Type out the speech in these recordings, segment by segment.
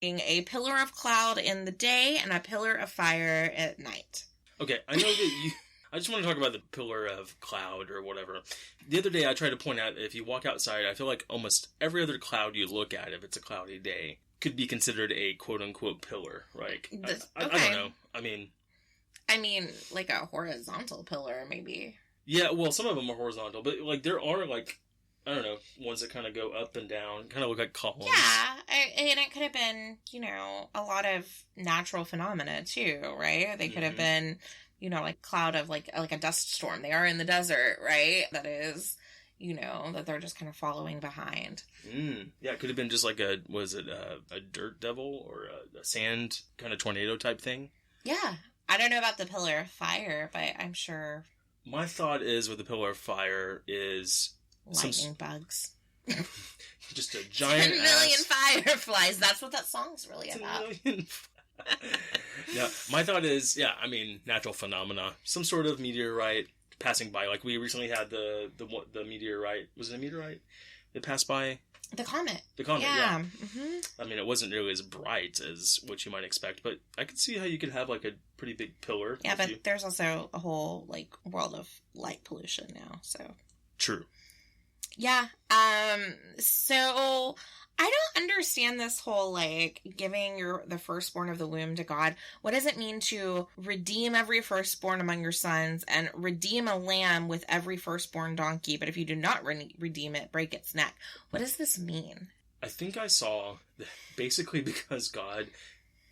A pillar of cloud in the day and a pillar of fire at night. Okay, I know that you... I just want to talk about the pillar of cloud or whatever. The other day I tried to point out that if you walk outside, I feel like almost every other cloud you look at, if it's a cloudy day, could be considered a quote-unquote pillar. Like, I don't know. I mean, like a horizontal pillar, maybe. Yeah, well, some of them are horizontal, but, like, there are, like, I don't know, ones that kind of go up and down, kind of look like columns. Yeah, and it could have been, a lot of natural phenomena, too, right? They could have been... like cloud of like a dust storm. They are in the desert, right? That is, that they're just kind of following behind. Yeah, it could have been just like a dirt devil or a sand kind of tornado type thing. Yeah. I don't know about the pillar of fire, but I'm sure. My thought is with the pillar of fire is... lightning bugs. Just a giant 10 million fireflies. That's what that song's really about. Yeah, my thought is, natural phenomena. Some sort of meteorite passing by. Like, we recently had the meteorite. Was it a meteorite that passed by? The comet. The comet, yeah. Mm-hmm. I mean, it wasn't really as bright as what you might expect, but I could see how you could have, like, a pretty big pillar. Yeah, but there's also a whole, like, world of light pollution now, so... True. Yeah, so... I don't understand this whole, like, giving the firstborn of the womb to God. What does it mean to redeem every firstborn among your sons and redeem a lamb with every firstborn donkey, but if you do not redeem it, break its neck? What does this mean? I think I saw that basically because God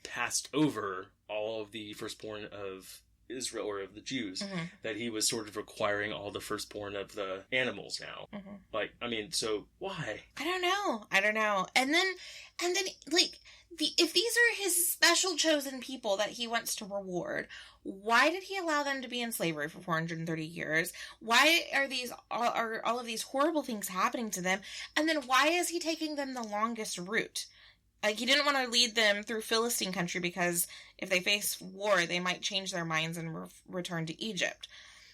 passed over all of the firstborn of Israel, or of the Jews, that he was sort of requiring all the firstborn of the animals now. Like, I mean, so why? I don't know. And then, like, if these are his special chosen people that he wants to reward, why did he allow them to be in slavery for 430 years? Why are all of these horrible things happening to them? And then why is he taking them the longest route? Like, he didn't want to lead them through Philistine country because if they face war, they might change their minds and return to Egypt.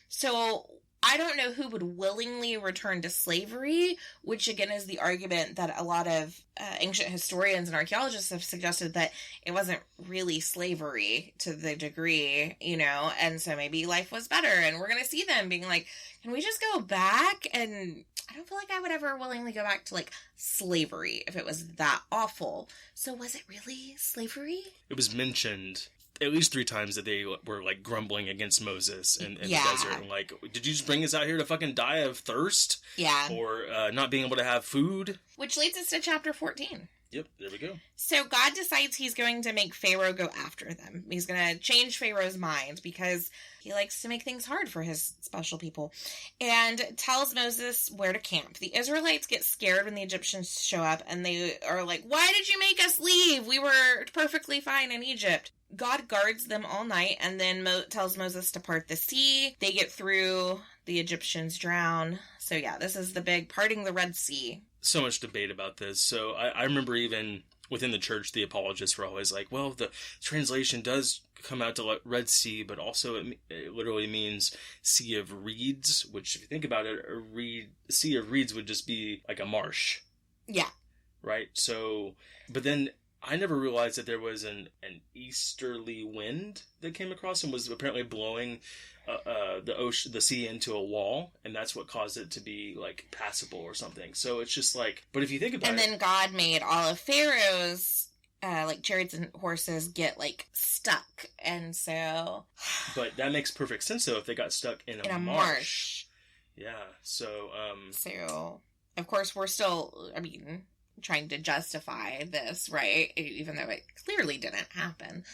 So, I don't know who would willingly return to slavery, which again is the argument that a lot of ancient historians and archaeologists have suggested that it wasn't really slavery to the degree, and so maybe life was better. And we're going to see them being like, can we just go back? And I don't feel like I would ever willingly go back to, like, slavery if it was that awful. So was it really slavery? It was mentioned at least 3 times that they were, like, grumbling against Moses in the desert. And, like, did you just bring us out here to fucking die of thirst? Yeah. Or not being able to have food? Which leads us to chapter 14. Yep, there we go. So God decides he's going to make Pharaoh go after them. He's going to change Pharaoh's mind because he likes to make things hard for his special people. And tells Moses where to camp. The Israelites get scared when the Egyptians show up and they are like, why did you make us leave? We were perfectly fine in Egypt. God guards them all night and then tells Moses to part the sea. They get through. The Egyptians drown. So yeah, this is the big parting the Red Sea. So much debate about this. So I remember even within the church, the apologists were always like, well, the translation does come out to Red Sea, but also it literally means Sea of Reeds, which if you think about it, a Sea of Reeds would just be like a marsh. Yeah. Right? So, but then I never realized that there was an easterly wind that came across and was apparently blowing the sea into a wall, and that's what caused it to be like passable or something. So it's just like, but if you think about it, and then God made all of Pharaoh's like chariots and horses get like stuck, and so. But that makes perfect sense though if they got stuck in a marsh. Yeah. So. So of course we're still, trying to justify this, right? Even though it clearly didn't happen.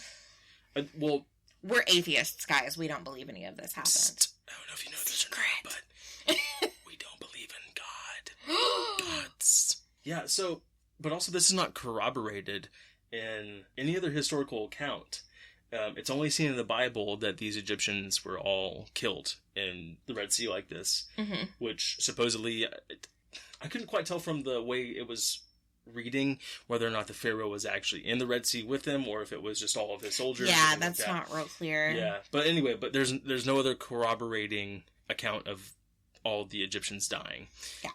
Well. We're atheists, guys. We don't believe any of this happened. Psst. I don't know if you know this or not, but we don't believe in God. Gods. Yeah, so, but also this is not corroborated in any other historical account. It's only seen in the Bible that these Egyptians were all killed in the Red Sea like this, which supposedly, I couldn't quite tell from the way it was reading whether or not the Pharaoh was actually in the Red Sea with them or if it was just all of his soldiers. Yeah, that's not real clear. Yeah, but anyway, there's no other corroborating account of all the Egyptians dying. Yeah.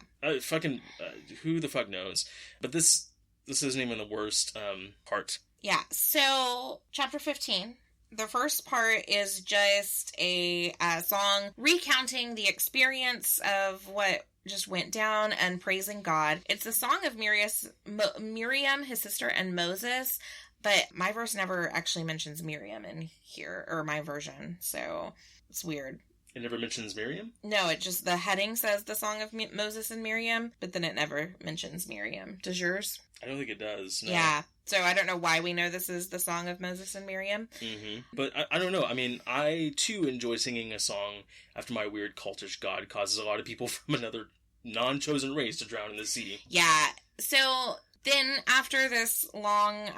Who the fuck knows? But this this isn't even the worst part. Yeah, so chapter 15. The first part is just a song recounting the experience of what just went down and praising God. It's the song of Miriam, his sister, and Moses, but my verse never actually mentions Miriam in here, or my version, so it's weird. It never mentions Miriam? No, it just, the heading says the song of Moses and Miriam, but then it never mentions Miriam. Does yours? I don't think it does. No. Yeah. So I don't know why we know this is the song of Moses and Miriam. Mm-hmm. But I don't know. I mean, I too enjoy singing a song after my weird cultish god causes a lot of people from another non-chosen race to drown in the sea. Yeah. So then after this long,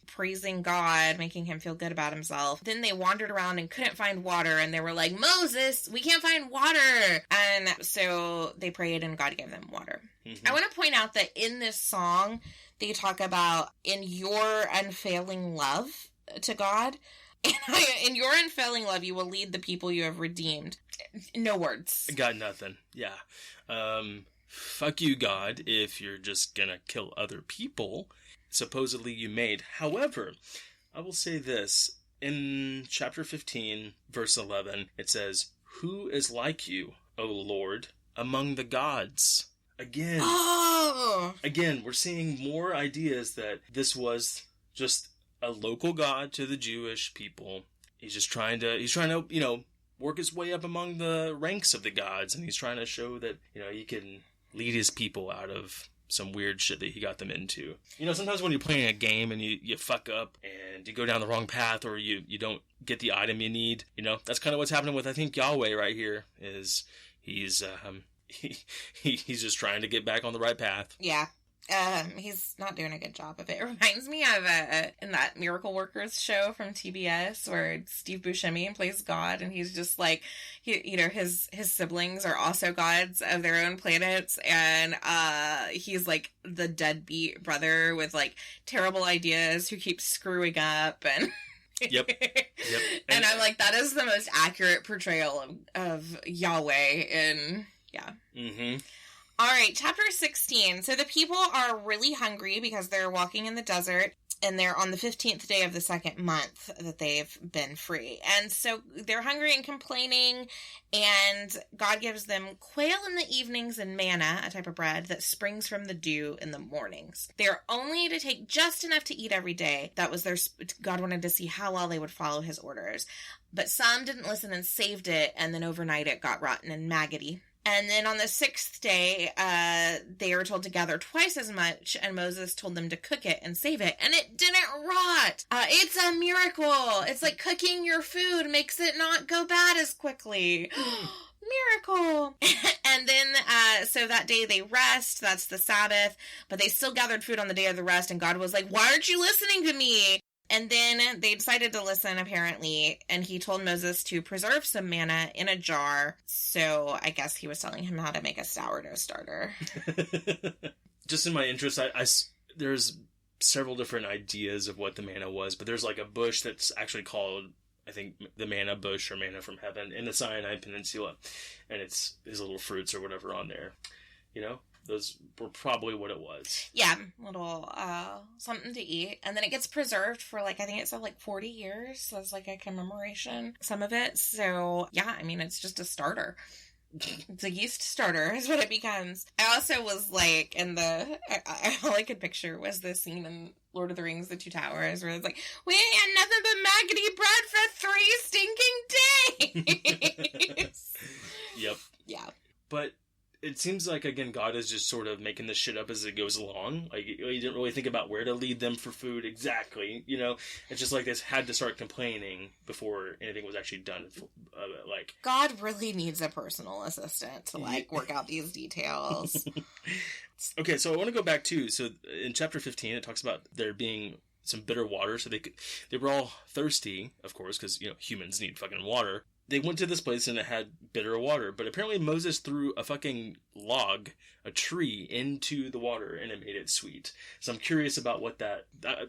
praising God, making him feel good about himself, then they wandered around and couldn't find water, and they were like, Moses, we can't find water. And so they prayed and God gave them water. Mm-hmm. I want to point out that in this song, they talk about in your unfailing love to God. In your unfailing love, you will lead the people you have redeemed. No words. Got nothing. Yeah. Fuck you, God, if you're just gonna kill other people, supposedly you made. However, I will say this. In chapter 15, verse 11, it says, "Who is like you, O Lord, among the gods?" Again, we're seeing more ideas that this was just a local god to the Jewish people. He's trying to, work his way up among the ranks of the gods, and he's trying to show that, he can lead his people out of some weird shit that he got them into. Sometimes when you're playing a game and you fuck up and you go down the wrong path, or you don't get the item you need, that's kind of what's happening with, I think, Yahweh right here, is he's just trying to get back on the right path. Yeah. He's not doing a good job of it. It reminds me of in that Miracle Workers show from TBS where Steve Buscemi plays God, and he's just like, his siblings are also gods of their own planets, and he's like the deadbeat brother with like terrible ideas who keeps screwing up and. Yep. And I'm like, that is the most accurate portrayal of Yahweh in, yeah. Mm-hmm. All right, chapter 16. So the people are really hungry because they're walking in the desert, and they're on the 15th day of the second month that they've been free. And so they're hungry and complaining, and God gives them quail in the evenings and manna, a type of bread that springs from the dew in the mornings. They're only to take just enough to eat every day. That was God wanted to see how well they would follow his orders. But some didn't listen and saved it, and then overnight it got rotten and maggoty. And then on the 6th day, they were told to gather twice as much, and Moses told them to cook it and save it, and it didn't rot. It's a miracle. It's like cooking your food makes it not go bad as quickly. Miracle. And then, so that day they rest. That's the Sabbath. But they still gathered food on the day of the rest, and God was like, why aren't you listening to me? And then they decided to listen, apparently, and he told Moses to preserve some manna in a jar. So I guess he was telling him how to make a sourdough starter. Just in my interest, there's several different ideas of what the manna was, but there's like a bush that's actually called, I think, the manna bush or manna from heaven in the Sinai Peninsula, and it's his little fruits or whatever on there, Those were probably what it was. Yeah, little something to eat. And then it gets preserved for I think it said 40 years. So it's like a commemoration, some of it. So yeah, I mean, it's just a starter. It's a yeast starter is what it becomes. I also was like, all I could picture was the scene in Lord of the Rings, The Two Towers, where it's like, we ain't had nothing but maggoty bread for 3 stinking days. Yep. Yeah. But it seems like, again, God is just sort of making this shit up as it goes along. Like, he didn't really think about where to lead them for food exactly, It's just like this had to start complaining before anything was actually done. God really needs a personal assistant to, work out these details. Okay, so I want to go back, too. So in chapter 15, it talks about there being some bitter water. So they were all thirsty, of course, because, humans need fucking water. They went to this place and it had bitter water, but apparently Moses threw a fucking log, a tree, into the water and it made it sweet. So I'm curious about what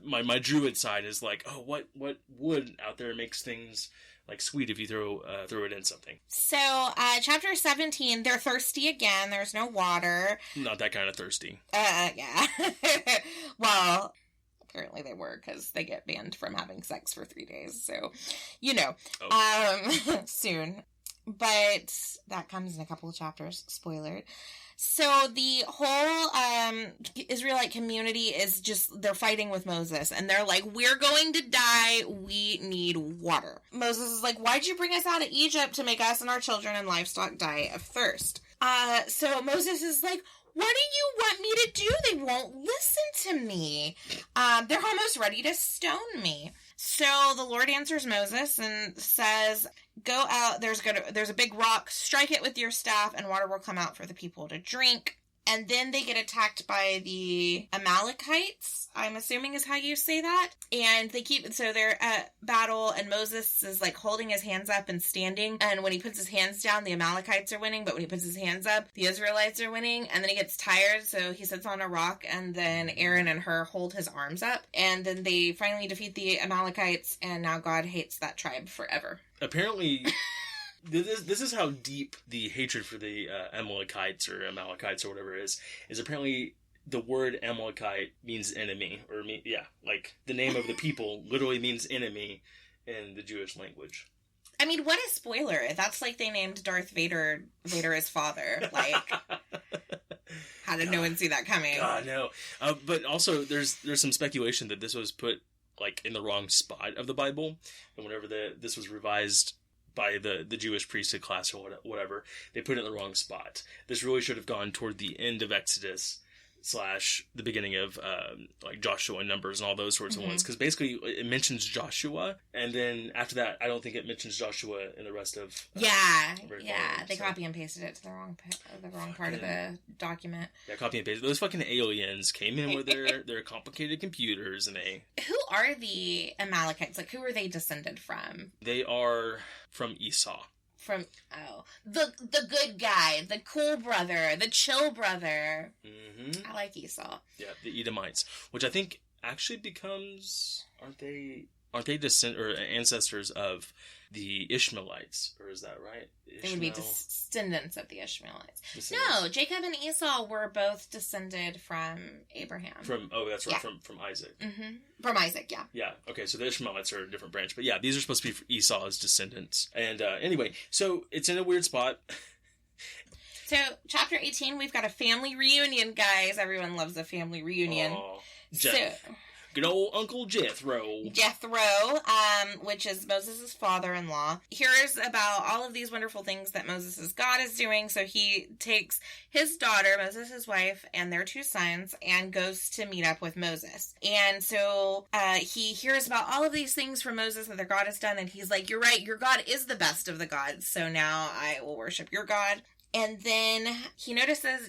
my druid side is like. Oh, what wood out there makes things like sweet if you throw it in something. So, chapter 17, they're thirsty again. There's no water. Not that kind of thirsty. Yeah. Well, apparently they were, because they get banned from having sex for 3 days. So, soon. But that comes in a couple of chapters. Spoiler. So the whole Israelite community is just, they're fighting with Moses. And they're like, we're going to die. We need water. Moses is like, why'd you bring us out of Egypt to make us and our children and livestock die of thirst? So Moses is like, what do you want me to do? They won't listen to me. They're almost ready to stone me. So the Lord answers Moses and says, go out, there's a big rock, strike it with your staff, and water will come out for the people to drink. And then they get attacked by the Amalekites, I'm assuming is how you say that. And so they're at battle, and Moses is like holding his hands up and standing. And when he puts his hands down, the Amalekites are winning. But when he puts his hands up, the Israelites are winning. And then he gets tired, so he sits on a rock, and then Aaron and Hur hold his arms up. And then they finally defeat the Amalekites, and now God hates that tribe forever. Apparently... This is how deep the hatred for the Amalekites or whatever is apparently the word Amalekite means enemy, like the name of the people literally means enemy in the Jewish language. I mean, what a spoiler. That's like they named Darth Vader his father. Like, how did no one see that coming? God, no. But also, there's some speculation that this was put like in the wrong spot of the Bible, and whenever this was revised by the Jewish priesthood class or whatever, they put it in the wrong spot. This really should have gone toward the end of Exodus / the beginning of like Joshua and Numbers and all those sorts of ones, because basically it mentions Joshua, and then after that I don't think it mentions Joshua in the rest of they copy and pasted it to the wrong part of the document. Yeah, copy and paste. Those fucking aliens came in with their complicated computers, and who are the Amalekites? Like, who are they descended from? They are from Esau. The good guy, the cool brother, the chill brother. Mm-hmm. I like Esau. Yeah, the Edomites, which I think actually becomes, aren't they ancestors of the Ishmaelites, or is that right? They would be descendants of the Ishmaelites. No, Jacob and Esau were both descended from Abraham. That's right, yeah. From Isaac. Mm-hmm. From Isaac, yeah. Yeah, okay, so the Ishmaelites are a different branch, but yeah, these are supposed to be Esau's descendants. And anyway, so it's in a weird spot. So, chapter 18, we've got a family reunion, guys. Everyone loves a family reunion. Oh, good old Uncle Jethro. Which is Moses' father-in-law, hears about all of these wonderful things that Moses' God is doing. So he takes his daughter, Moses' wife, and their 2 sons, and goes to meet up with Moses. And so he hears about all of these things from Moses that their God has done, and he's like, you're right, your God is the best of the gods, so now I will worship your God. And then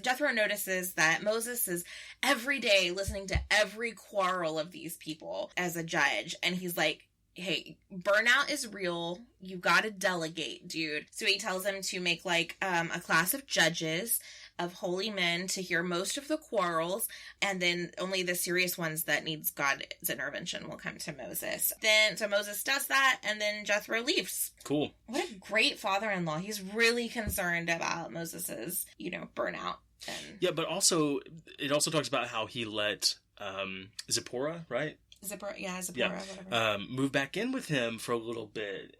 Jethro notices that Moses is every day listening to every quarrel of these people as a judge. And he's like, hey, burnout is real. You gotta delegate, dude. So he tells him to make like a class of judges, of holy men, to hear most of the quarrels, and then only the serious ones that needs God's intervention will come to Moses. So Moses does that, and then Jethro leaves. Cool. What a great father-in-law. He's really concerned about Moses's, burnout. Yeah, but also, it also talks about how he let Zipporah, right? Zipporah, yeah. Whatever. Move back in with him for a little bit.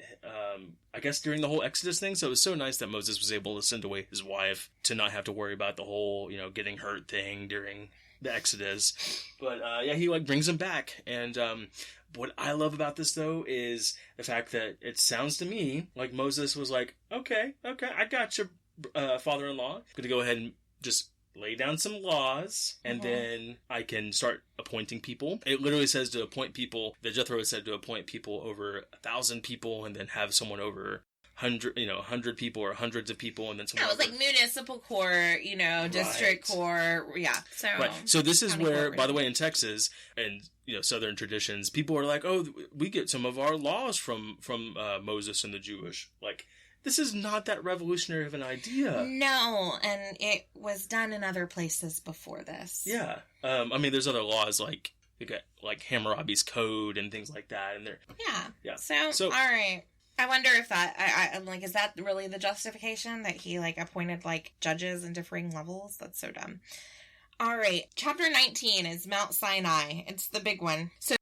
I guess during the whole Exodus thing. So it was so nice that Moses was able to send away his wife to not have to worry about the whole, getting hurt thing during the Exodus. But he brings him back. And what I love about this though is the fact that it sounds to me like Moses was like, okay, I got your father-in-law. I'm gonna go ahead and just lay down some laws, and then I can start appointing people. It literally says to appoint people, that Jethro has said to appoint people over 1,000 people, and then have someone over 100 people or hundreds of people, and then someone it was like municipal court, district court, yeah. So this is where, by the way, in Texas, and Southern traditions, people are like, oh, we get some of our laws from Moses and the Jewish, like, this is not that revolutionary of an idea. No, and it was done in other places before this. Yeah. There's other laws like you got like Hammurabi's Code and things like that, and they're Yeah. So all right. I wonder if that, I'm like, is that really the justification that he, like, appointed, like, judges in differing levels? That's so dumb. All right. Chapter 19 is Mount Sinai. It's the big one. So